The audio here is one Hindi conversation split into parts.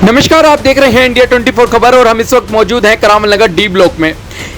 नमस्कार, आप देख रहे हैं इंडिया 24 खबर और हम इस वक्त मौजूद हैं करामल नगर डी ब्लॉक में।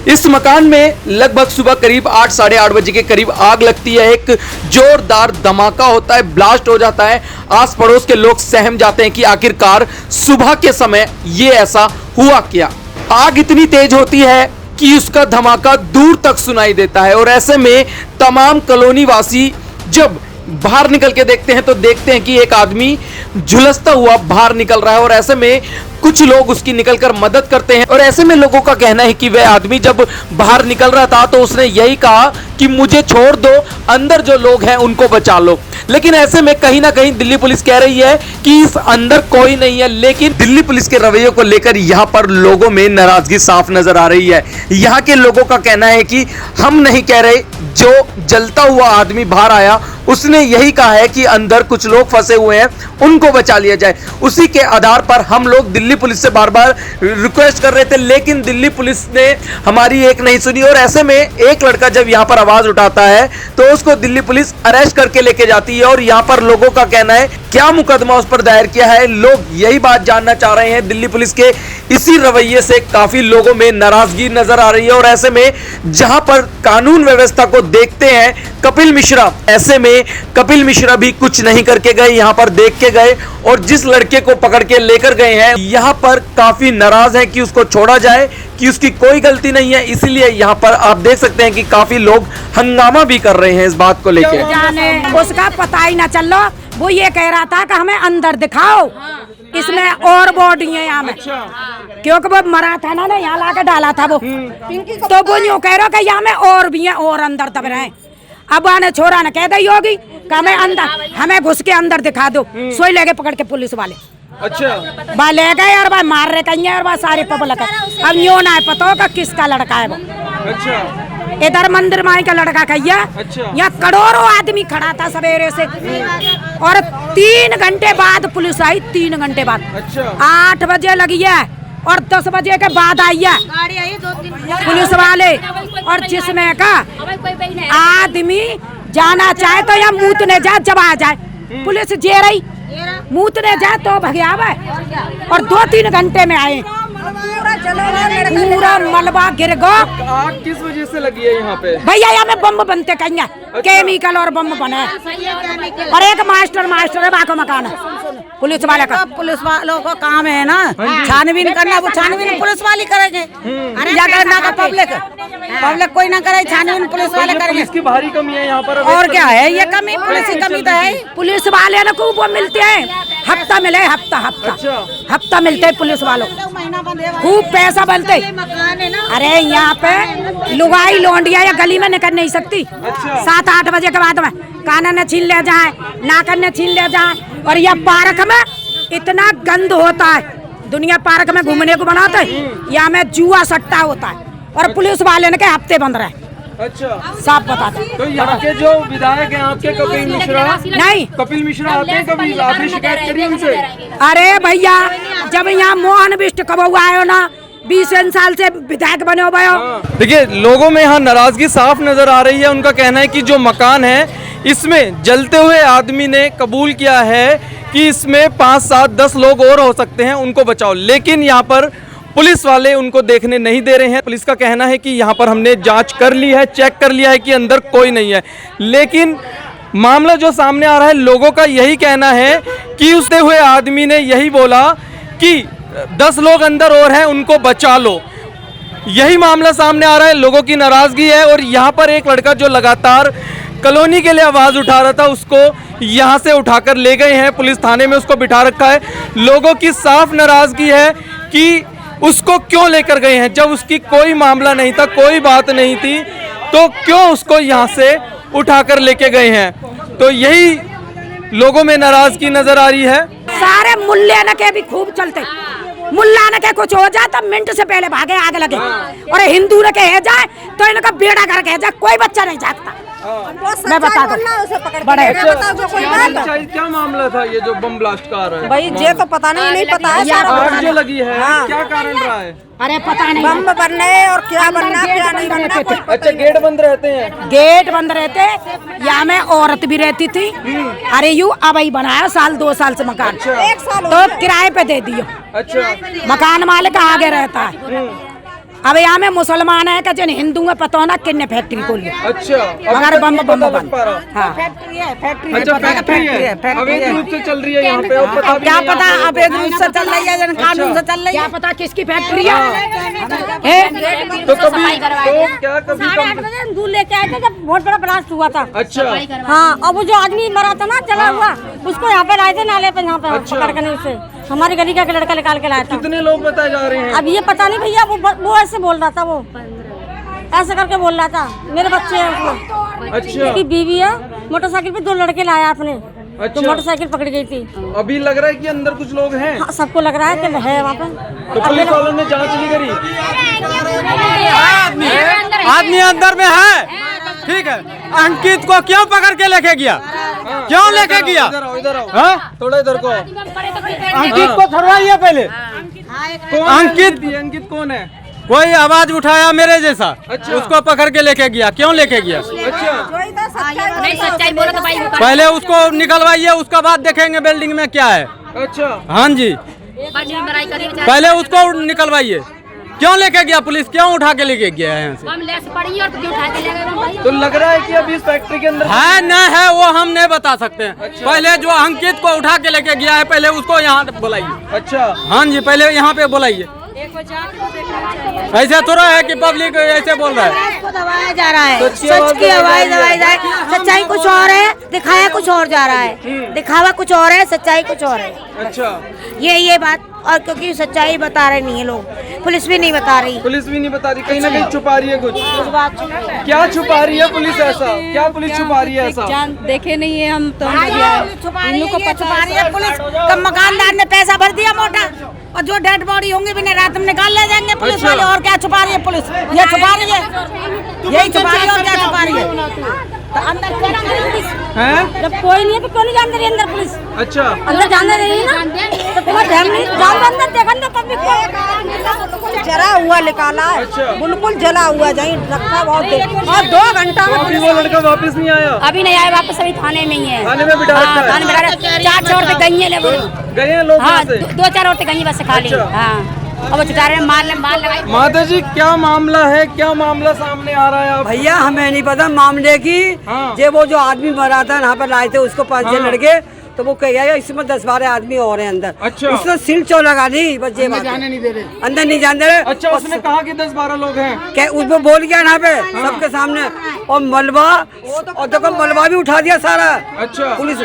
इस मकान में लगभग सुबह करीब 8 साढ़े 8 बजे के करीब आग लगती है। एक जोरदार धमाका होता है, ब्लास्ट हो जाता है। आस पड़ोस के लोग सहम जाते हैं कि आखिरकार सुबह के समय ये ऐसा हुआ क्या। आग इतनी तेज होती है कि उसका धमाका दूर तक सुनाई देता है और ऐसे में तमाम कॉलोनी वासी जब बाहर निकल के देखते हैं तो देखते हैं कि एक आदमी झुलसता हुआ बाहर निकल रहा है और ऐसे में कुछ लोग उसकी निकलकर मदद करते हैं। और ऐसे में लोगों का कहना है कि वह आदमी जब बाहर निकल रहा था तो उसने यही कहा कि मुझे छोड़ दो, अंदर जो लोग हैं उनको बचा लो। लेकिन ऐसे में कहीं ना कहीं दिल्ली पुलिस कह रही है कि इस अंदर कोई नहीं है, लेकिन दिल्ली पुलिस के रवैये को लेकर यहाँ पर लोगों में नाराजगी साफ नजर आ रही है। यहाँ के लोगों का कहना है कि हम नहीं कह रहे, जो जलता हुआ आदमी बाहर आया उसने यही कहा है कि अंदर कुछ लोग फंसे हुए हैं, उनको बचा लिया जाए। उसी के आधार पर हम लोग दिल्ली पुलिस से बार बार रिक्वेस्ट कर रहे थे, लेकिन दिल्ली पुलिस ने हमारी एक नहीं सुनी। और ऐसे में एक लड़का जब यहाँ पर आवाज उठाता है तो उसको दिल्ली पुलिस अरेस्ट करके लेके जाती है। और यहाँ पर लोगों का कहना है क्या मुकदमा उस पर दायर किया है, लोग यही बात जानना चाह रहे हैं। दिल्ली पुलिस के इसी रवैये से काफी लोगों में नाराजगी नजर आ रही है। और ऐसे में जहां पर कानून व्यवस्था को देखते हैं कपिल मिश्रा, ऐसे में कपिल मिश्रा भी कुछ नहीं करके गए, यहां पर देख के गए और जिस लड़के को पकड़ के लेकर गए हैं यहां पर काफी नाराज हैं कि उसको छोड़ा जाए, कि उसकी कोई गलती नहीं है। इसीलिए यहां पर आप देख सकते हैं कि काफी लोग हंगामा भी कर रहे हैं इस बात को लेकर। जाने उसका पता ही ना चलो, वो ये कह रहा था कि हमें अंदर दिखाओ, इसमें और बॉडी है यहाँ में। क्योंकि वो मरा था ना, यहाँ ला के डाला था वो, तो वो यूँ कह रहा कि यहाँ में और भी है और अंदर दब रहे हैं। अब आने छोरा ने कह दी होगी कि हमें अंदर, हमें घुस के अंदर दिखा दो। सोई लेके पकड़ के पुलिस वाले बा ले गए और बा मार रहे कहीं और बा सारे पब्लिक। अब यूँ ना पता होगा किसका लड़का है वो। इधर मंदिर माई का लड़का कहिया, यहाँ करोड़ों आदमी खड़ा था सवेरे से और 3 घंटे बाद पुलिस आई। 3 घंटे बाद 8 बजे लगी है और 10 बजे के बाद आई है पुलिस वाले। और जिसमें का आदमी जाना चाहे तो या मूतने जाए, जब आ जाए पुलिस जे रही मूतने जाए तो भगियावा और 2-3 घंटे में आए। पूरा मलबा गिर गया। आग किस वजह से लगी है यहाँ पे? भैया यहाँ में बम बनते कहीं, केमिकल और बम बने। और एक मास्टर है बाको मकान है पुलिस वाले का। पुलिस वालों का काम है ना छानबीन करना, वो छानबीन पुलिस वाले करेंगे। या करना का पब्लिक कोई ना करे, छानबीन पुलिस वाले करेंगे। इसकी भारी कमी है यहाँ पर। और क्या है ये कमी, पुलिस की कमी तो है। पुलिस वाले ना खूब वो मिलते हैं, हफ्ता मिले, हफ्ता मिलते हैं पुलिस वालों, खूब पैसा बनते। अरे यहाँ पे लुगाई लोंडिया या गली में निकल नहीं सकती 7-8 बजे के बाद में। कान ने छीन ले जाए, नाकन ने छीन ले जाए। और यह पार्क में इतना गंद होता है, दुनिया पार्क में घूमने को बनाते हैं, यहाँ में जुआ सट्टा होता है और पुलिस वाले ने के हफ्ते बंद रहे। साफ बता दो। तो यहाँ के जो विधायक हैं आपके कपिल मिश्रा, नहीं कपिल मिश्रा आते हैं कभी? आपने शिकायत करी उनसे? अरे भैया जब यहाँ मोहन बिष्ट कब आयो ना, 20 साल से विधायक बने हो भयो। देखिए लोगों में यहाँ नाराजगी साफ नजर आ रही है। उनका कहना है कि जो मकान है इसमें जलते हुए आदमी ने कबूल किया है कि इसमें 5, 7, 10 लोग और हो सकते हैं, उनको बचाओ। लेकिन यहाँ पर पुलिस वाले उनको देखने नहीं दे रहे हैं। पुलिस का कहना है कि यहाँ पर हमने जांच कर ली है, चेक कर लिया है कि अंदर कोई नहीं है। लेकिन मामला जो सामने आ रहा है, लोगों का यही कहना है कि उसते हुए आदमी ने यही बोला कि 10 लोग अंदर और हैं, उनको बचा लो। यही मामला सामने आ रहा है, लोगों की नाराजगी है। और यहाँ पर एक लड़का जो लगातार कॉलोनी के लिए आवाज उठा रहा था, उसको यहाँ से उठाकर ले गए हैं पुलिस थाने में, उसको बिठा रखा है। लोगों की साफ नाराजगी है कि उसको क्यों लेकर गए हैं, जब उसकी कोई मामला नहीं था, कोई बात नहीं थी, तो क्यों उसको यहाँ से उठाकर लेके गए हैं। तो यही लोगों में नाराजगी नजर आ रही है। सारे मुल्ले न के भी खूब चलते, मुल्ला न के कुछ हो जाए तो मिनट से पहले भागे आग लगे। और हिंदू न के है जाए तो इनका बेड़ा करके है जाए, कोई बच्चा नहीं जागता। मैं बता दूं बड़े क्या मामला था ये जो बम ब्लास्ट का आ रहा है? भाई ये तो पता नहीं पता है सारा आग जो लगी है क्या कारण रहा है? अरे पता नहीं बम बनने और क्या बनना क्या नहीं बनना कुछ अच्छा गेट बंद रहते हैं? गेट बंद रहते, यहाँ में औरत भी रहती थी। अरे यू अब ही बनाया 2 साल से मकान, 1 साल तो किराए पे दे दियो। अच्छा मकान मालिक आगे रहता है। अब यहाँ में मुसलमान है का जन हिंदू है पता हो ना किन्ने फैक्ट्री खोली। अच्छा मगर बम बम लग बम पा रहा? हाँ फैक्ट्री है, फैक्ट्री है, अच्छा पता है, फैक्ट्री है अवैध रूप से चल रही है यहाँ पे और पता अब भी क्या नहीं पता यहाँ पे। अब एक रूप से चल रही है जन कानून से चल रही क्या है। पता किसकी फैक्ट्री है? तो कभी तो क्या कभी 8:30 बजे दूध लेके आए थे जब बहुत बड़ा ब्लास्ट हुआ था। अच्छा हाँ और वो जो आदमी मरा था ना जला हुआ उसको यहाँ पे लाए थे नाले पे यहाँ पे पकड़ कर उसे हमारी गली का एक लड़का निकाल के लाया था। कितने लोग बताए जा रहे हैं? अब ये पता नहीं भैया वो ऐसे बोल रहा था, वो ऐसे करके बोल रहा था मेरे बच्चे हैं उसमें। अच्छा उसकी बीवी है, मोटरसाइकिल पे 2 लड़के लाया आपने तो अच्छा। मोटरसाइकिल पकड़ गई थी। अभी लग रहा है कि अंदर कुछ लोग हैं हाँ, सबको लग रहा है कि है वहाँ पे। तो पुलिस वालों ने जांच नहीं करी? आदमी अंदर में है, ठीक है। अंकित को क्यों पकड़ के लेके गया? क्यों लेके गया? इधर आओ इधर आओ हाँ? थोड़ा इधर को आओ। अंकित को छुड़वाइए पहले। कौन अंकित- है? अंकित कौन है? कोई आवाज उठाया मेरे जैसा, अच्छा। उसको पकड़ के लेके गया। क्यों लेके गया? अच्छा नहीं सच्चाई बोलो तो भाई पहले उसको निकलवाइए, उसका बाद देखेंगे बिल्डिंग में क्या है। अच्छा हाँ जी, बड़ाई करी बेचारे पहले उसको निकलवाइए। क्यों लेके गया पुलिस? क्यों उठा के लेके गया है यहाँ से? बम लेस पड़ी और क्यों उठा के ले गए बम भाई? तो लग रहा है कि अभी इस फैक्ट्री के अंदर है न है वो हम नहीं बता सकते हैं। पहले जो अंकित को उठा के लेके गया है पहले उसको यहाँ बुलाइए। अच्छा हाँ जी, पहले यहाँ पे बुलाइए। ऐसा थोड़ा है कि पब्लिक ऐसे बोल रहा है। इसको दबाया जा रहा है, सच की आवाज सच की आवाज दबाई दबाई जा रही है। सच्चाई कुछ और है, दिखाया कुछ और जा रहा है। दिखावा कुछ और है, सच्चाई कुछ और है। अच्छा ये बात, और क्योंकि सच्चाई बता रहे नहीं है लोग, पुलिस भी नहीं बता रही। पुलिस भी नहीं बता रही, कहीं ना कहीं छुपा रही है कुछ। इस बात को क्या छुपा रही है पुलिस? ऐसा क्या पुलिस छुपा रही है ऐसा? देखे नहीं है हम तो छुपा रही है पुलिस। कब मकानदार ने पैसा भर दिया मोटा, और जो डेड बॉडी होंगे बिना रात में निकाल ले जाएंगे पुलिस अच्छा। वाले। और क्या छुपा रही है पुलिस? ये छुपा रही है, यही छुपा रही है और क्या छुपा रही है? तो अंदर क्या कर रही है पुलिस? हैं? जब कोई नहीं है तो क्यों नहीं जान रही अंदर पुलिस? अच्छा अंदर जाने रही है ना तो तुम्हारा ध्यान नहीं जान अंदर देखा ना पब्लिक को जला हुआ निकाला है। अच्छा। बिल्कुल जला हुआ जहीं रखा बहुत देर और 2 घंटा में अभी वो लड़का वापस नहीं आया? अभी नहीं आए वापस, अभी थाने में ही है। थाने में बिठा रखा है? थाने में बिठा रखा है। 4 औरतें गई हैं ले गए हैं लोग हाँ वहाँ से? 2-4 औरतें गई हैं बस खाली। अच्छा। हाँ अब वो छुटा रहे हैं, मार लगाई। माता जी क्या मामला है? क्या मामला सामने आ रहा है आप? भैया हमें नहीं पता मामले की। हाँ। जे वो जो आदमी मरा था यहाँ पर लाए थे उसको 5-6 हाँ। लड़के, तो वो कह गया इसमें 10-12 आदमी और हैं अंदर। अच्छा। उसने सिल चो लगा दी, बस ये बात है। नहीं दे रहे। अंदर नहीं जाने दे रहे। अच्छा उसने कहा कि 10-12 लोग हैं। क्या उसको बोल गया यहाँ पे सबके सामने, और मलबा, और देखो मलबा भी उठा दिया सारा। अच्छा पुलिस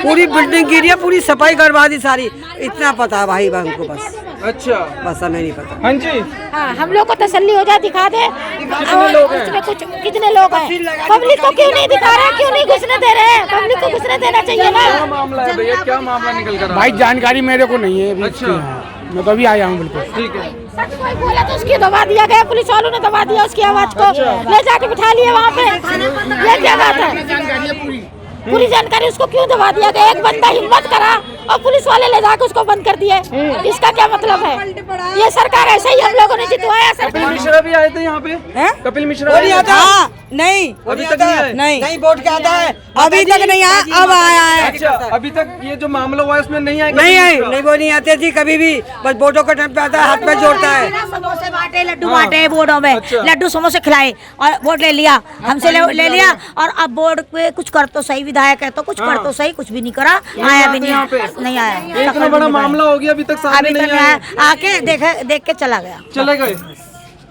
पूरी बिल्डिंग गिरी है, पूरी सफाई करवा दी सारी। इतना पता है भाई हमको, बस अच्छा बस हमें नहीं पता। हाँ जी हाँ हम लोग को तसल्ली हो जाए, दिखा दे कितने लोग हैं? उसमें कुछ कितने लोग हैं। पब्लिक को क्यों नहीं दिखा रहे, क्यों नहीं घुसने दे रहे हैं? पब्लिक को घुसने देना चाहिए ना। क्या मामला है भैया? क्या मामला निकल कर भाई जानकारी मेरे को नहीं है अभी अच्छा। इसकी। मैं कभी आया हूँ बिल्कुल। ठीक है सच कोई बोला तो उसकी दबा दिया गया, पुलिस वालों ने दबा दिया उसकी आवाज को, ले जाके बिठा लिया वहाँ पे। ये क्या बात है? पूरी जानकारी उसको क्यों दबा दिया गया? एक बंदा हिम्मत करा और पुलिस वाले ले जाके उसको बंद कर दिए। इसका क्या मतलब है? ये सरकार ऐसे ही हम लोगों ने जितवाया। कपिल मिश्रा भी आए थे यहाँ पे? कपिल मिश्रा वो नहीं आए थे? आता नहीं, अभी तक नहीं आए? नहीं वोट क्या आता है, अभी तक नहीं आया, अब आया है। अच्छा अभी तक ये जो मामला हुआ है उसमें नहीं आए? नहीं आई, नहीं वो नहीं आते थी कभी भी, बस वोटों का टाइम पे आता है, हाथ में जोड़ता है। समोसे बांटे, लड्डू बांटे बोर्डों में। लड्डू समोसे खिलाए और वोट ले लिया हमसे, ले लिया। और अब बोर्ड पे कुछ कर तो सही, विधायक है तो कुछ कर तो सही, कुछ भी नहीं करा, आया भी यहाँ पे? नहीं आया। इतना बड़ा मामला हो गया अभी तक सामने अभी नहीं तक आया? आके देख के चला गया, चले गए?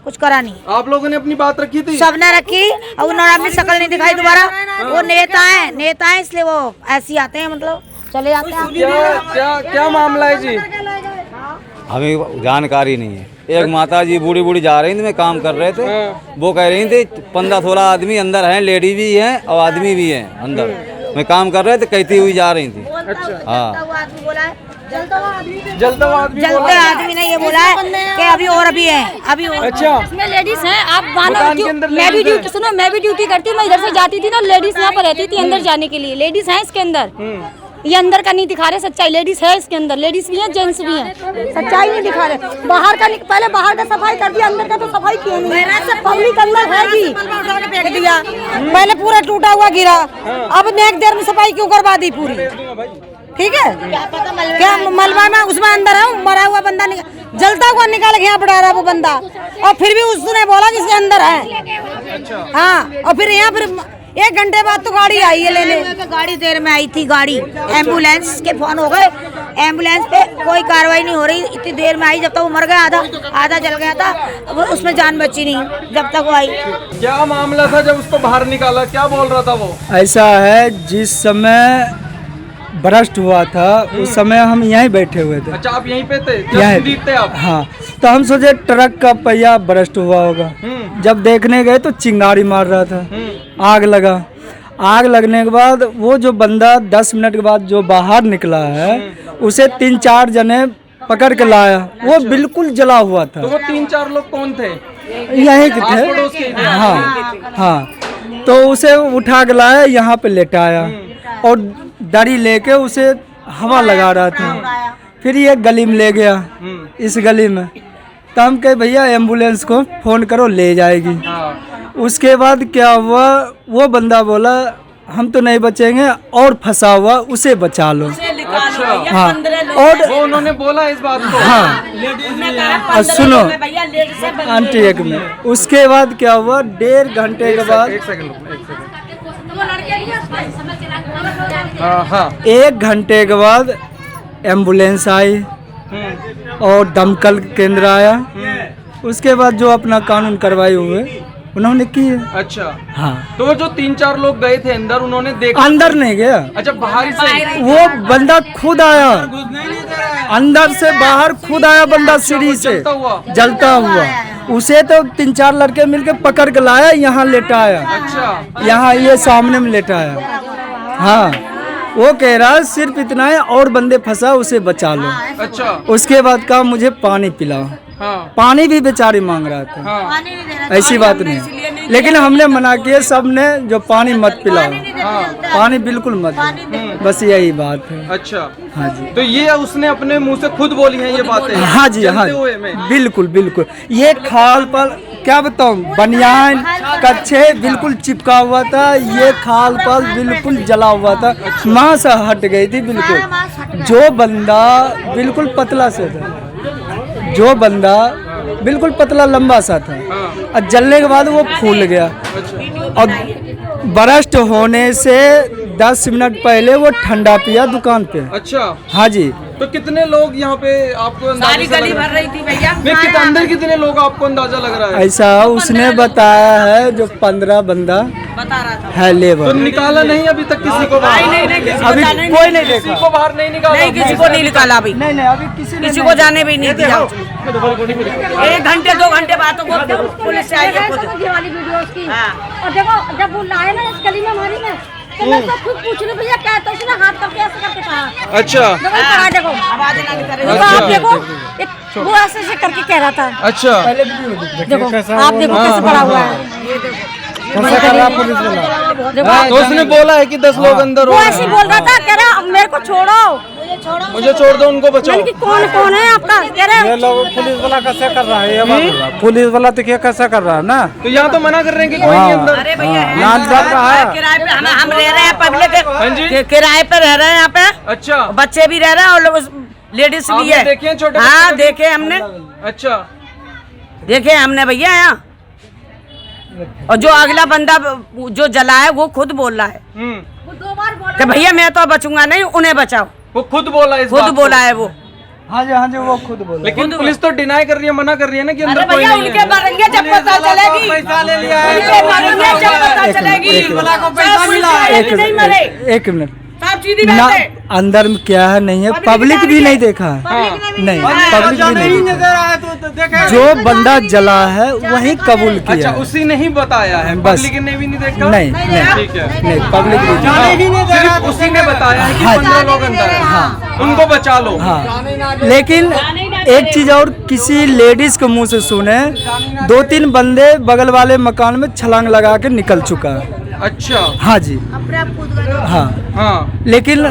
कुछ करा नहीं। आप लोगों ने अपनी बात रखी थी? सबने रखी और उन्होंने अपनी शक्ल नहीं दिखाई दोबारा। वो नेता है इसलिए वो ऐसे ही आते हैं, मतलब चले जाते हैं। क्या मामला है जी? हमें जानकारी नहीं है। एक माता जी बूढ़ी जा रही थी, मैं काम कर रहे थे, वो कह रही थी 15-16 आदमी अंदर हैं, लेडी भी हैं और आदमी भी हैं अंदर। मैं काम कर रहे थे, कहती हुई जा रही थी। अच्छा हाँ वो आदमी बोला है जलता हुआ आदमी जलते आदमी ने ये बोला है कि अभी और भी है, अभी और। अच्छा, इसमें लेडीज हैं, आप मकान के अंदर मैं भी ladies ड्यूटी सुनो, मैं भी ड्यूटी करती हूँ, मैं इधर से जाती थी ना, लेडीज यहाँ पर रहती थी अंदर जाने के लिए, लेडीज हैं इसके अंदर। ये अंदर का नहीं दिखा रहे सच्चाई, लेडीज है इसके अंदर, लेडीज भी हैं जेंट्स भी हैं, सच्चाई नहीं दिखा रहे। बाहर का पहले बाहर का सफाई कर दिया, अंदर का तो सफाई क्यों नहीं? पब्लिक अंदर है जी, फेंक दिया, पहले पूरा टूटा हुआ गिरा, अब नेक देर में सफाई क्यों करवा दी पूरी? ठीक है, क्या मलबा में उसमें अंदर है, मरा हुआ बंदा जलता हुआ निकाल के यहाँ पड़ा रहा वो बंदा, और फिर भी उसने बोला कि इसके अंदर है। हाँ, और फिर यहाँ फिर 1 घंटे बाद तो गाड़ी आई है लेने। गाड़ी देर में आई थी, गाड़ी एम्बुलेंस के फोन हो गए, एम्बुलेंस पे कोई कार्रवाई नहीं हो रही, इतनी देर में आई, जब तक वो मर गया आधा जल गया था, उसमें जान बची नहीं जब तक वो आई। क्या मामला था जब उसको बाहर निकाला, क्या बोल रहा था वो? ऐसा है, जिस समय ब्रस्ट हुआ था उस समय हम यहीं बैठे हुए थे। अच्छा, आप यहीं पे थे? यहीं थे आप? हाँ, तो हम सोचे ट्रक का पहिया ब्रस्ट हुआ होगा। जब देखने गए तो चिंगारी मार रहा था, आग लगा। आग लगने के बाद वो जो बंदा 10 मिनट के बाद जो बाहर निकला है, उसे 3-4 जने पकड़ के लाया, वो बिल्कुल जला हुआ था। तो वो 3-4 लोग कौन थे? यहीं के थे। हाँ, तो उसे उठा के लाया, यहाँ पे लेटाया और दरी लेके उसे हवा लगा रहा था। फिर ये गली में ले गया, इस गली में, तो हम कहे भैया एम्बुलेंस को फोन करो, ले जाएगी। उसके बाद क्या हुआ, वो बंदा बोला हम तो नहीं बचेंगे, और फंसा हुआ उसे बचा लो। हाँ, और वो उन्होंने बोला इस बात को? हाँ, सुनो आंटी, 1 मिनट। उसके बाद क्या हुआ, 1.5 घंटे के बाद, 1 घंटे के बाद एम्बुलेंस आई और दमकल केंद्र आया। उसके बाद जो अपना कानून कार्रवाई हुए उन्होंने की है। अच्छा, हाँ, तो जो 3-4 लोग गए थे अंदर, उन्होंने देखा? अंदर नहीं गया। अच्छा, बाहर से वो बंदा खुद आया, अंदर से बाहर खुद आया बंदा, सीढ़ी से जलता हुआ। उसे तो 3-4 लड़के मिलके पकड़ के लाया, यहाँ लेटाया। अच्छा, यहाँ ये सामने में लेटाया। हाँ, वो कह रहा है सिर्फ इतना है, और बंदे फंसा उसे बचा लो। अच्छा, उसके बाद कहा मुझे पानी पिलाओ। हाँ, पानी भी बेचारी मांग रहा था। हाँ, ऐसी बात नहीं, लेकिन हमने मना किया सबने, जो पानी मत पिलाओ, पानी बिल्कुल मत दो। बस यही बात है। अच्छा, हाँ जी। तो ये उसने अपने मुंह से खुद बोली हैं ये बातें? हाँ जी, हाँ, बिल्कुल बिल्कुल। ये खाल पर क्या बताऊँ, बनियान कच्छे बिल्कुल चिपका हुआ था, ये खाल पर बिल्कुल जला हुआ था, माँ से हट गई थी बिल्कुल। जो बंदा बिल्कुल पतला से था, जो बंदा बिल्कुल पतला लंबा सा था, और जलने के बाद वो फूल गया, और ब्रस्ट होने से 10 मिनट पहले वो ठंडा पिया दुकान पे। अच्छा, हाँ जी। तो कितने लोग यहाँ पे आपको सारी गली भर रही थी भैया। अंदर कितने लोग आपको अंदाजा लग रहा है? ऐसा उसने बताया है, जो 15 बंदा बता रहा था है लेबर। तो निकाला नहीं अभी तक किसी को बाहर? नहीं, अभी कोई नहीं देखा, किसी को बाहर नहीं निकाला? नहीं, किसी को नहीं निकाला अभी। नहीं, अभी किसी को जाने भी नहीं दिया। 1 घंटे 2 घंटे बाद तो पुलिस आई है खुद। वाली वीडियो उसकी। और देखो, जब वो लाए ना इस गली में हमारी में, तो मैं सब खुद पूछ रही भैया क्या, तो उसने हाथ करके ऐसे करके कहा। अच्छा, देखो आवाज ना कर रही। देखो, आप देखो, वो ऐसे करके कह रहा था। अच्छा, देखो, आप देखो कैसे पड़ा हुआ है। तो उसने बोला है कि 10 लोग अंदर वो हो? ऐसे बोल रहा था, कह रहा मेरे को छोड़ो, मुझे छोड़ दो, उनको बचाओ। मैंने कहा, कौन है आपका? कह रहे ये लोग पुलिस वाला कैसे कर रहा है, ये बात पुलिस वाला तो क्या कैसा कर रहा है ना। तो यहाँ तो मना कर रहे हैं कि कोई नहीं अंदर। अरे भैया, किराए पे हम रह रहे हैं, पब्लिक किराए पे रह रहे हैं यहाँ पे। अच्छा, बच्चे भी रह रहे हैं और लेडीज भी है। देखे हैं छोटे? हाँ, देखे हमने, अच्छा, देखे हमने भैया यहाँ। और जो अगला बंदा जो जला है वो खुद बोल रहा है कि भैया मैं तो बचूंगा नहीं, उन्हें बचाओ। वो खुद बोला, इस खुद बात बोला को? है वो। हाँ जी, वो खुद बोला। लेकिन पुलिस तो डिनाई कर रही है, मना कर रही है ना कि अंदर कोई भैया नहीं उनके है। मरेंगे जब पता चलेगी, पैसा ले लिया है। उनके मरेंगे जब पता चलेगी। एक मिनट, नहीं मरे, एक मिनट। साहब सीधी ना, बात है। अंदर में क्या है नहीं है पब्लिक भी नहीं देखा है। नहीं पब्लिक भी नहीं देखा। जो बंदा जला है वही कबूल अच्छा, किया। उसी ने ही बताया है, बस। पब्लिक ने भी नहीं देखा? नहीं ठीक है। नहीं पब्लिक भी नहीं। सिर्फ उसी ने बताया है कि हाँ। 15 लोग अंदर हैं। हाँ। उनको बचा लो। हाँ लेकिन एक चीज और किसी लेडीज के मुंह से सुने 2-3 बंदे बगल वाले मकान में छलांग लगा के निकल चुका है। अच्छा। हाँ जी हाँ हाँ। लेकिन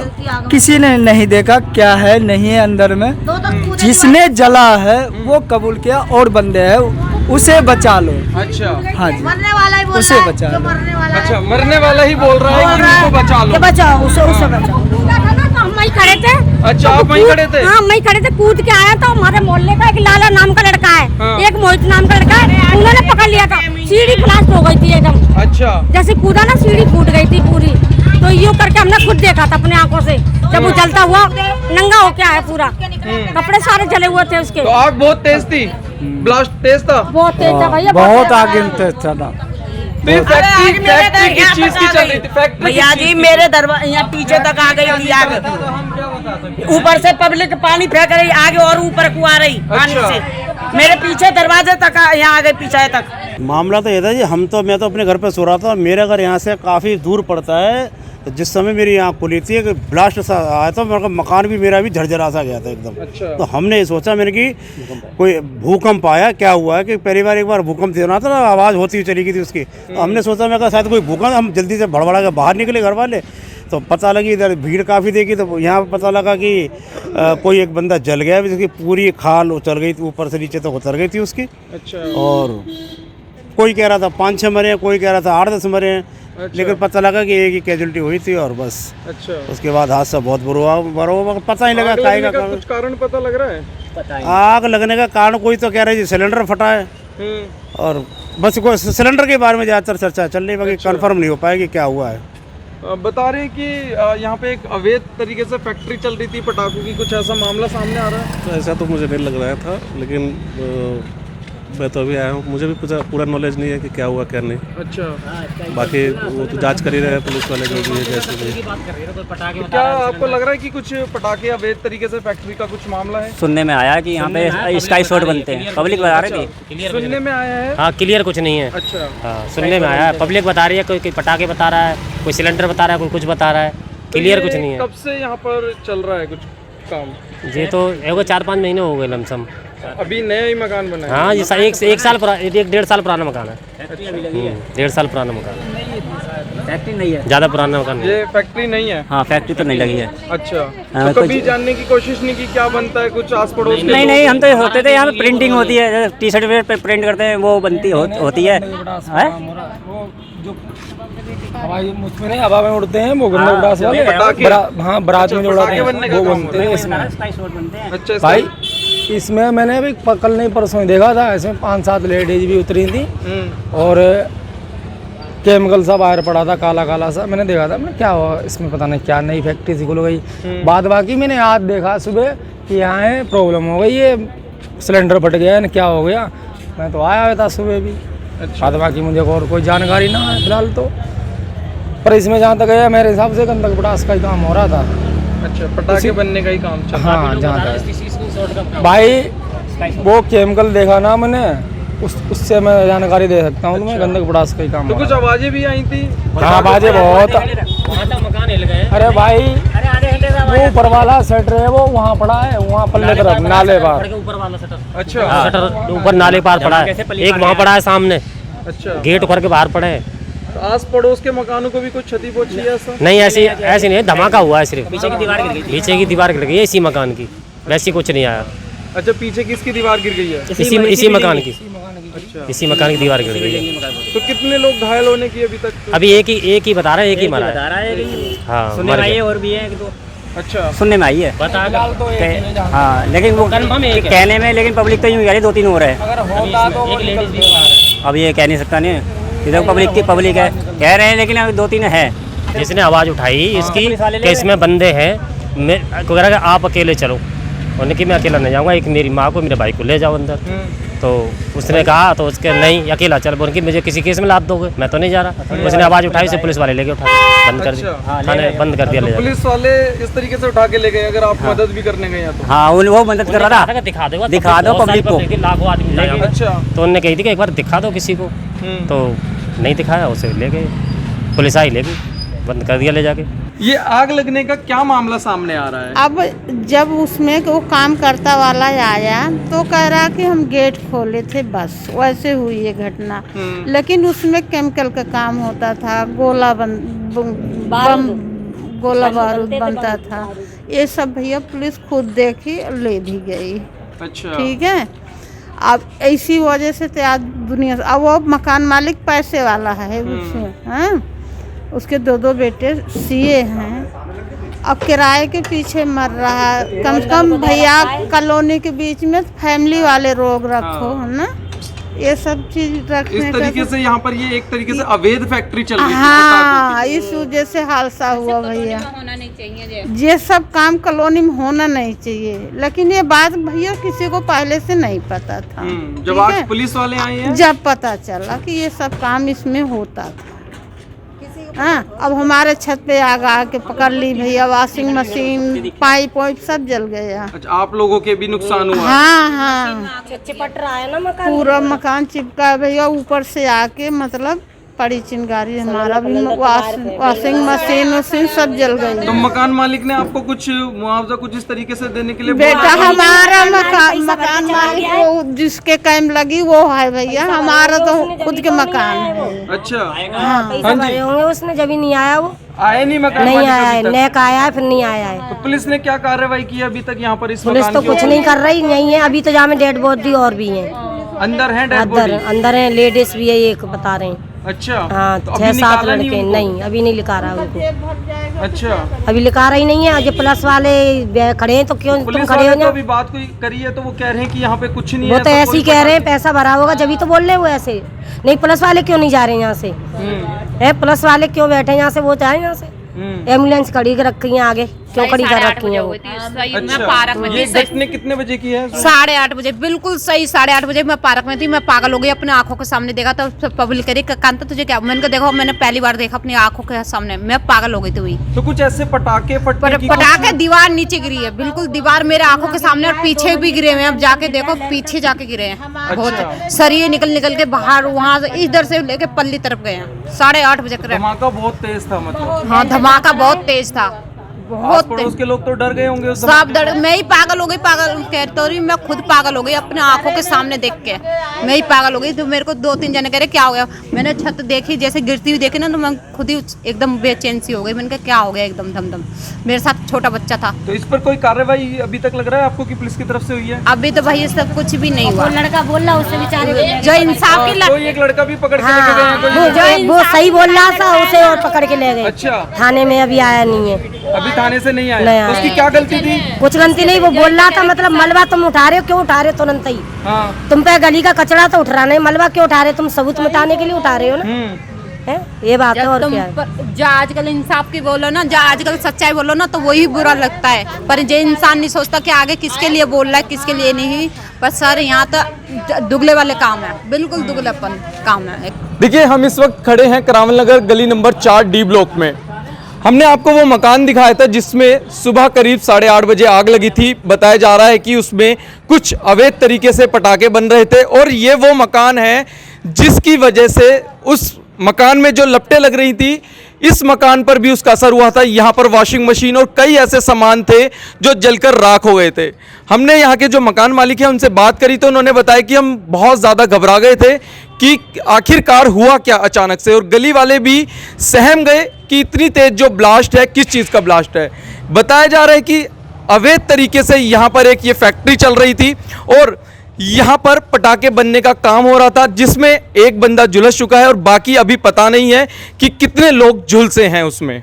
किसी ने नहीं देखा क्या है नहीं है अंदर में। जिसने जला है वो कबूल किया और बंदे हैं उसे बचा लो। अच्छा। हाँ जी मरने वाला ही बोल उसे रहा है, बचा जो लो। मरने वाला है। अच्छा, मरने वाला ही बोल रहा है कि उनको बचा लो। कि बचाओ उसे बचाओ। हम वहीं खड़े थे। अच्छा, आप वहीं खड़े थे? हाँ, वहीं खड़े थे। कूद के आया तो हमारे मोहल्ले का एक लाला नाम का लड़का है, हाँ। एक मोहित नाम का लड़का है, उन्होंने पकड़ लिया था। सीढ़ी ब्लास्ट हो गई थी एकदम। अच्छा। जैसे कूदा ना, सीढ़ी फूट गई थी पूरी। तो यूं करके हमने खुद देखा था अपने आंखों से, जब वो जलता हुआ नंगा होके आया पूरा, कपड़े सारे जले हुए थे उसके। तो आग बहुत तेज थी, ब्लास्ट तेज था। बहुत तेज था भैया, बहुत आगे चला। तो ये फैक्ट्री किस चीज की चल रही थी? फैक्ट्री भैया जी मेरे दरवाजे यहाँ पीछे तक आ गई थी आग। ऊपर से पब्लिक पानी फेंक रही आगे और ऊपर को आ रही पानी अच्छा। से। मेरे पीछे दरवाजे तक यहाँ आ गए पीछे तक। मामला तो ये था जी मैं तो अपने घर पे सो रहा था। मेरा घर यहाँ से काफ़ी दूर पड़ता है। तो जिस समय मेरी आँख खुली थी कि ब्लास्ट सा आया था, मेरा मकान भी मेरा भी झरझरा सा गया था एकदम। अच्छा। तो हमने ये सोचा मैंने कि कोई भूकंप आया क्या हुआ है कि पहली बार एक बार भूकंप होना था ना, आवाज़ होती हुई चली गई थी उसकी। तो हमने सोचा मैं कहा शायद कोई भूकंप। हम जल्दी से भड़बड़ा के बाहर निकले घर वाले। तो पता लगी इधर भीड़ काफ़ी देखी तो यहाँ पता लगा कि कोई एक बंदा जल गया, जिसकी पूरी खाल उतर गई थी, ऊपर से नीचे तक उतर गई थी उसकी। अच्छा। और कोई कह रहा था 5-6 मरे हैं, कोई कह रहा था 8-10 मरे हैं। अच्छा। लेकिन पता लगा कि एक ही कैजुअलिटी हुई थी और बस। अच्छा। उसके बाद हादसा बहुत बुरा हुआ, पता नहीं लगा आग काहे लगने का का कुछ कारण पता लग रहा है? आग लगने का कारण कोई तो कह रहा है जी सिलेंडर फटा है। और बस कोई सिलेंडर के बारे में ज़्यादातर चर्चा चल रही है, बाकी कंफर्म नहीं हो पाएगी क्या हुआ है। बता रहे हैं कि यहाँ पे एक अवैध तरीके से फैक्ट्री चल रही थी पटाखों की, कुछ ऐसा मामला सामने आ रहा है? तो ऐसा तो मुझे नहीं लग रहा था, लेकिन मैं तो अभी आया हूँ, मुझे भी पूरा नॉलेज नहीं है कि क्या हुआ क्या नहीं। अच्छा। बाकी वो तो जांच कर ही रहे हैं पुलिस वाले जो भी है जैसे भी। तो क्या आपको लग रहा है कि कुछ पटाखे अवैध तरीके से फैक्ट्री का कुछ मामला है? सुनने में आया कि यहाँ पे स्काई शॉट बनते हैं, पब्लिक बता रही थी। सुनने में आया है? हाँ क्लियर कुछ नहीं है। अच्छा। हाँ सुनने में आया है, पब्लिक बता रही है, कोई पटाखे बता रहा है, कोई सिलेंडर बता रहा है, कोई कुछ बता रहा है, क्लियर कुछ नहीं है। कब से यहाँ पर चल रहा है कुछ काम? ये तो 4-5 महीने हो गए लमसम। अभी नया ही मकान बना है? हाँ ये एक साल 1.5 साल पुराना मकान है। 1.5 साल पुराना मकान है, फैक्ट्री नहीं है, ज़्यादा पुराना मकान नहीं। ये फैक्ट्री नहीं है? हाँ फैक्ट्री तो नहीं लगी है। अच्छा। तो कभी जानने की कोशिश नहीं की क्या बनता है, कुछ आस पड़ोस के नहीं लोग? नहीं हम तो होते थे यहाँ पे प्रिंटिंग होती है, टी शर्ट पे प्रिंट करते हैं वो बनती होती है। हवा में उड़ते हैं वो गंदा उड़ास वाले। पटाखे? हाँ बारात में जो उड़ाते हैं वो बनते हैं इसमें। अच्छा। भाई इसमें मैंने अभी कल नहीं परसों ही देखा था, इसमें 5-7 लेडीज भी उतरी थी और केमिकल सा बाहर पड़ा था काला काला सा। मैंने देखा था, मैं क्या हुआ इसमें, पता नहीं क्या नई फैक्ट्री सी खुल गई। बाद बाकी मैंने आज देखा सुबह कि यहाँ प्रॉब्लम हो गई, ये सिलेंडर फट गया है, क्या हो गया। मैं तो आया हुआ था सुबह भी। अच्छा। बाद बाकी मुझे और कोई जानकारी ना है फिलहाल तो, पर इसमें जहाँ तक है मेरे हिसाब से गंधक पोटास का ही काम हो रहा था। अच्छा, पटाखे बनने का ही काम चल रहा है? हाँ जहाँ तक भाई वो केमिकल देखा ना मैंने, उससे मैं जानकारी दे सकता हूँ तुम्हें, गंधक पोटास का ही काम। तो कुछ आवाजें भी आई थी? हाँ आवाजें बहुत। अरे भाई वो ऊपर वाला शटर है वो वहाँ पड़ा है, वहाँ पल्ले तरफ नाले पार। अच्छा। शटर ऊपर नाले पार पड़ा है, एक वहाँ पड़ा है सामने। अच्छा। गेट उखड़ के बाहर पड़े हैं। तो आस पड़ोस के मकानों को भी कुछ क्षति पहुंची है ऐसा? नहीं ऐसी नहीं है, धमाका हुआ है सिर्फ। पीछे की दीवार गिर गई है इसी मकान की, वैसी कुछ नहीं आया। अच्छा, पीछे किसकी दीवार गिर गई है? इसी मकान की। अच्छा। इसी मकान की दीवार गिर गई है। तो कितने लोग घायल होने की अभी तक? अभी एक ही बता रहे हैं, एक ही मरा है। हाँ मर गया। और भी है एक दो अच्छा। सुनने में आई है। हाँ लेकिन वो कहने में, लेकिन पब्लिक तो यूँ कह रही 2-3 हो रहे हैं। अब ये कह नहीं सकता नहीं, इधर पब्लिक है कह रहे हैं, लेकिन अभी 2-3 है। जिसने आवाज़ उठाई इसकी कि इसमें बंदे हैं, मैं कह रहा कि आप अकेले चलो, उन्होंने कि मैं अकेला नहीं जाऊँगा, एक मेरी माँ को मेरे भाई को ले जाओ अंदर। तो उसने कहा तो उसके नहीं अकेला चल बोल कि मुझे किसी केस में लाद दोगे, मैं तो नहीं जा रहा। उसने आवाज़ उठाई, से पुलिस वाले लेके उठा के बंद कर दिया, थाने बंद कर दिया ले जाके। पुलिस वाले इस तरीके से उठा के ले गए, अगर आप मदद भी करने गए तो? हाँ वो मदद कर रहा था, दिखा दो पब्लिक को, लाखों आदमी जाएगा। अच्छा, तो उन्होंने कही थी कि एक बार दिखा दो किसी को, तो नहीं दिखाया, उसे ले गए, पुलिस आई ले गई, बंद कर दिया ले जाके। ये आग लगने का क्या मामला सामने आ रहा है? अब जब उसमें वो काम करता वाला आया तो कह रहा कि हम गेट खोले थे, बस वैसे हुई ये घटना। लेकिन उसमें केमिकल का काम होता था, गोला बारूद बनता था, ये सब भैया पुलिस खुद देखी और ले भी गई। अच्छा, ठीक है। अब ऐसी वजह से तो आज दुनिया, अब वो मकान मालिक पैसे वाला है उसमें, हाँ, उसके दो बेटे सीए हैं, अब किराए के पीछे मर रहा है। कम से कम भैया कॉलोनी के बीच में फैमिली वाले रोग रखो, है ना, ये सब चीज रखने इस तरीके से यहाँ पर ये एक तरीके से अवैध फैक्ट्री चल रही है। हाँ, इस वजह से हादसा हुआ भैया। ये सब काम कॉलोनी में होना नहीं चाहिए, लेकिन ये बात भैया किसी को पहले से नहीं पता था। जब आज पुलिस वाले आए हैं, जब पता चला कि ये सब काम इसमें होता था। हाँ, अब हमारे छत पे आग आके पकड़ ली भैया, वॉशिंग मशीन, पाइप वाइप सब जल गया। अच्छा, आप लोगों के भी नुकसान हुआ? हाँ, चिपट रहा है ना मकान, पूरा मकान चिपका है भैया, ऊपर से आके मतलब पड़ी चिंगारी, हमारा भी वॉशिंग मशीन सब जल गई। तो मकान मालिक ने आपको कुछ मुआवजा कुछ इस तरीके से देने के लिए बेटा हमारा मकान मालिक वो जिसके कैम लगी वो है भैया, हमारा तो खुद के मकान है। अच्छा, पैसे भरे होंगे उसने, जब ही नहीं आया वो, आए नहीं मकान नहीं मालिक आया अभी है, तक? नेक आया है फिर नहीं आया है। तो पुलिस ने क्या कार्रवाई की अभी तक यहाँ पर इस पुलिस मकान तो के कुछ ऊपर? नहीं कर रही, नहीं है अभी तो जहाँ में डेड बॉडी और भी है, अंदर है डेड बॉडी? अंदर है, लेडीज भी है, एक बता रहे हैं। अच्छा, हाँ, तो अभी 6-7 निकाला लड़के नहीं, अभी नहीं लिखा रहा उनको, अच्छा, अभी लिखा रही नहीं है। जो पुलिस वाले खड़े हैं तो क्यों तुम पुलिस खड़े वाले हो तो ना? अभी बात कोई करी है तो वो कह रहे हैं कि यहाँ पे कुछ नहीं वो है। तो ऐसे ही कह रहे हैं, पैसा भरा होगा जब ही तो बोल रहे वो ऐसे। नहीं, पुलिस वाले क्यों नहीं जा रहे यहाँ से? पुलिस वाले क्यों बैठे यहाँ से? वो जाए यहाँ से, एम्बुलेंस खड़ी कर रखी है आगे, क्यों खड़ी कर रखी है वो? अच्छा, ये घटना कितने बजे की है? 8:30 बजे, बिल्कुल सही 8:30 बजे मैं पार्क में थी। मैं पागल हो गई, अपने आंखों के सामने देखा तो पब्लिक करी कांता तुझे क्या? मैंने कहा देखो, मैंने पहली बार देखा अपनी आंखों के सामने, मैं पागल हो गई थी। तो कुछ ऐसे पटाखे पटाखे दीवार नीचे गिरी है, बिल्कुल दीवार मेरे आंखों के सामने, और पीछे भी गिरे हुए हैं। अब जाके देखो, पीछे जाके गिरे हैं बहुत, सरिये निकल के बाहर, वहाँ से इधर से लेके पल्ली तरफ गए हैं। 8:30 बजे कर। धमाका बहुत तेज था, मतलब? हाँ, धमाका बहुत तेज था, बहुत पड़ोस के लोग तो डर गए होंगे सब डर। मैं ही पागल हो गई, पागल कहते हो रही, मैं खुद पागल हो गई अपने आंखों के सामने देख के, मैं ही पागल हो गई। तो मेरे को 2-3 जने कह रहे क्या हो गया, मैंने छत देखी, जैसे गिरती हुई देखी ना, तो मैं खुद ही एकदम बेचैन सी हो गई। मैंने कहा क्या हो गया एकदम धम। मेरे साथ छोटा बच्चा था। तो इस पर कोई कार्रवाई अभी तक लग रहा है आपको कि पुलिस की तरफ से हुई है? अभी तो भाई सब कुछ भी नहीं हुआ। लड़का बोल रहा उससे बेचारे जो इंसाफ की कोई एक लड़का भी पकड़ के लेके गए हैं? वो सही बोल रहा था, उसे और पकड़ के ले गए। अच्छा, थाने में अभी आया नहीं है, अभी थाने से नहीं आया। तो उसकी क्या गलती थी? कुछ गलती नहीं, वो बोल रहा था मतलब मलबा तुम उठा रहे हो, क्यों उठा रहे हो तुरंत ही? हाँ, तुम पे गली का कचरा तो उठ रहा नहीं, मलबा क्यों उठा रहे हो? तुम सबूत मिटाने के लिए उठा रहे हो ना, है ये बात है। और क्या है, जो आजकल इंसाफ की बोलो ना, जो आजकल सच्चाई बोलो ना, तो वही बुरा लगता है। पर जो इंसान नहीं सोचता कि आगे किसके लिए बोल रहा है, किसके लिए नहीं। पर सर यहाँ तो दुगले वाले काम है, बिल्कुल दुगलेपन काम है। देखिए, हम इस वक्त खड़े हैं करावल नगर गली नंबर 4 डी ब्लॉक में। हमने आपको वो मकान दिखाया था जिसमें सुबह करीब 8:30 बजे आग लगी थी। बताया जा रहा है कि उसमें कुछ अवैध तरीके से पटाखे बन रहे थे, और ये वो मकान है जिसकी वजह से उस मकान में जो लपटें लग रही थी, इस मकान पर भी उसका असर हुआ था। यहाँ पर वॉशिंग मशीन और कई ऐसे सामान थे जो जलकर राख हो गए थे। हमने यहाँ के जो मकान मालिक हैं उनसे बात करी तो उन्होंने बताया कि हम बहुत ज़्यादा घबरा गए थे कि आखिरकार हुआ क्या अचानक से, और गली वाले भी सहम गए कि इतनी तेज जो ब्लास्ट है, किस चीज़ का ब्लास्ट है। बताया जा रहा है कि अवैध तरीके से यहाँ पर एक ये फैक्ट्री चल रही थी और यहाँ पर पटाखे बनने का काम हो रहा था, जिसमें एक बंदा झुलस चुका है और बाकी अभी पता नहीं है कि कितने लोग झुलसे हैं उसमें।